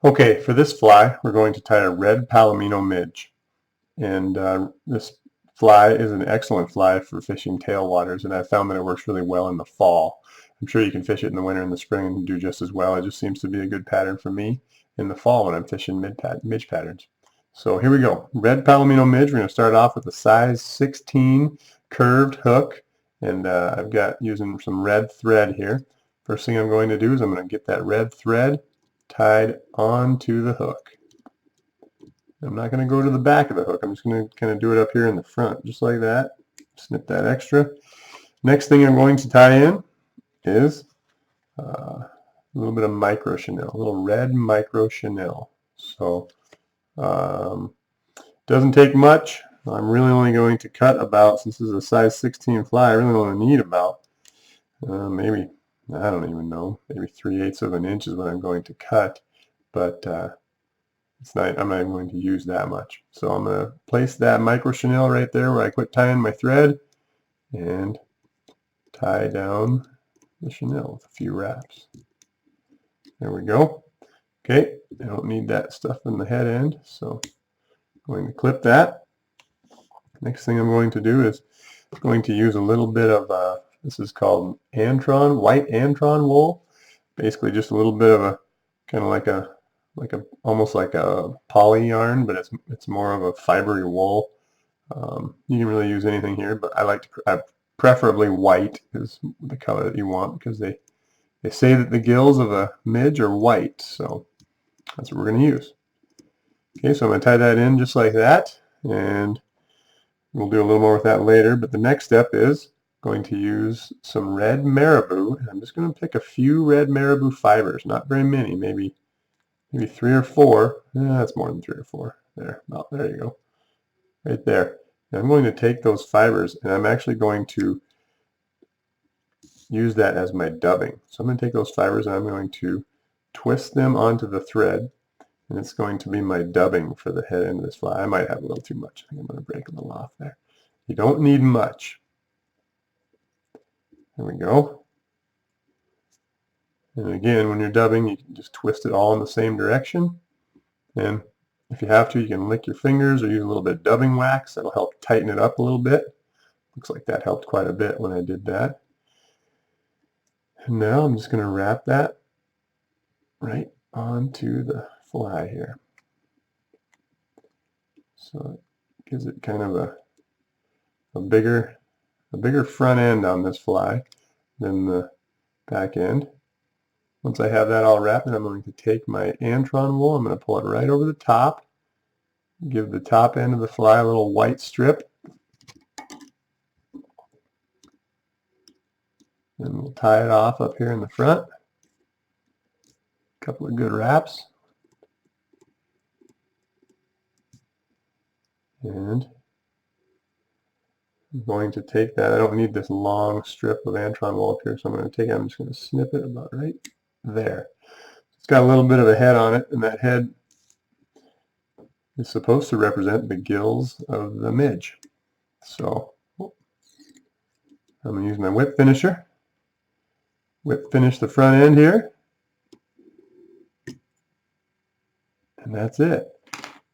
Okay, for this fly, we're going to tie a red Palomino Midge. And this fly is an excellent fly for fishing tailwaters, and I found that it works really well in the fall. I'm sure you can fish it in the winter and the spring and do just as well. It just seems to be a good pattern for me in the fall when I'm fishing midge patterns. So here we go. Red Palomino Midge. We're going to start off with a size 16 curved hook, and I've got using some red thread here. First thing I'm going to do is I'm going to get that red thread tied onto the hook. I'm not going to go to the back of the hook. I'm just going to kind of do it up here in the front, just like that. Snip that extra. Next thing I'm going to tie in is a little bit of micro-chenille, a little red micro-chenille. So doesn't take much. I'm really only going to cut about, since this is a size 16 fly, I really only need about maybe, I don't even know, maybe 3/8 of an inch is what I'm going to cut. But I'm not even going to use that much. So I'm going to place that micro-chenille right there where I quit tying my thread and tie down the chenille with a few wraps. There we go. Okay, I don't need that stuff in the head end, so I'm going to clip that. Next thing I'm going to do is I'm going to use a little bit of, this is called Antron, white Antron wool. Basically just a little bit of a, kind of like a almost like a poly yarn, but it's more of a fibery wool. You can really use anything here, but I preferably white is the color that you want, because they say that the gills of a midge are white, so that's what we're going to use. Okay, so I'm going to tie that in just like that, and we'll do a little more with that later. But the next step is going to use some red marabou, and I'm just going to pick a few red marabou fibers, not very many, maybe 3 or 4. That's more than 3 or 4. There, oh, there you go. Right there. And I'm going to take those fibers, and I'm actually going to use that as my dubbing. So I'm going to take those fibers and I'm going to twist them onto the thread, and it's going to be my dubbing for the head end of this fly. I might have a little too much. I think I'm going to break a little off there. You don't need much. There we go. And again, when you're dubbing, you can just twist it all in the same direction. And if you have to, you can lick your fingers or use a little bit of dubbing wax. That'll help tighten it up a little bit. Looks like that helped quite a bit when I did that. And now I'm just going to wrap that right onto the fly here. So it gives it kind of a bigger front end on this fly than the back end. Once I have that all wrapped, I'm going to take my Antron wool, I'm going to pull it right over the top, give the top end of the fly a little white strip, and we'll tie it off up here in the front. A couple of good wraps. And I'm going to take that, I don't need this long strip of Antron wool up here, so I'm going to take it, I'm just going to snip it about right there. It's got a little bit of a head on it, and that head is supposed to represent the gills of the midge. So I'm going to use my whip finisher. Whip finish the front end here. And that's it.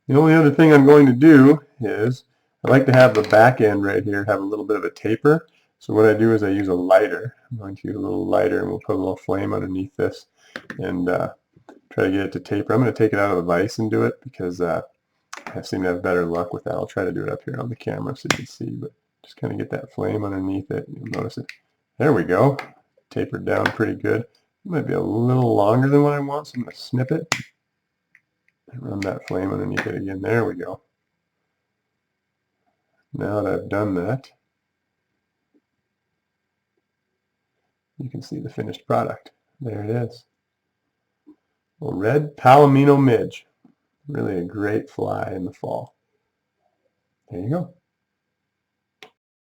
The only other thing I'm going to do is I like to have the back end right here have a little bit of a taper. So what I do is I use a lighter. I'm going to use a little lighter, and we'll put a little flame underneath this and try to get it to taper. I'm going to take it out of the vise and do it because I seem to have better luck with that. I'll try to do it up here on the camera so you can see, but just kind of get that flame underneath it. You'll notice it. There we go. Tapered down pretty good. It might be a little longer than what I want, so I'm going to snip it and run that flame underneath it again. There we go. Now that I've done that, you can see the finished product. There it is. Well, red Palomino Midge. Really a great fly in the fall. There you go.